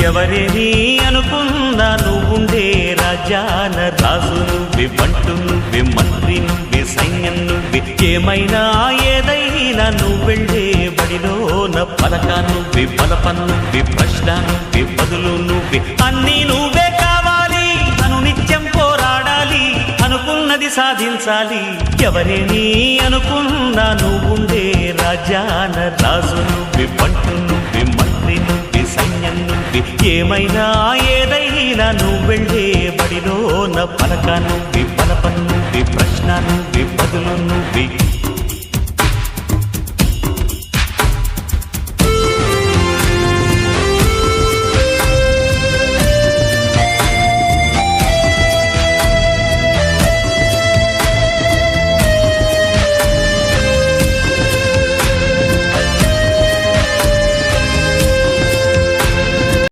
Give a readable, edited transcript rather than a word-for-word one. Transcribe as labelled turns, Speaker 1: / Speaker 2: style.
Speaker 1: ఎవరేని అనుకున్నా నువ్వుండే రాజాన రాజు నువ్వే, బంటు నువ్వే, మంత్రి నువ్వే, సైన్యం నువ్వే, ఏమైనా ఏదైనా నువ్వెళ్ళే బడిలోన పలక నువ్వే, బలపం నువ్వే, ప్రశ్న నువ్వే, బదులు నువ్వే, అన్నీ నువ్వే కావాలి. అను నిత్యం పోరాడాలి, అనుకున్నది సాధించాలి. ఎవరేని అనుకున్నా నువ్వుండే రాజాన రాజు నువ్వే, బంటు నువ్వే, మంత్రి నువ్వే, సైన్యం నువ్వే, ఏమైనా ఏదైనా నువ్వెళ్ళే బడిలోన పలక నువ్వే, బలపం నువ్వే, ప్రశ్న నువ్వే, బదులు నువ్వే.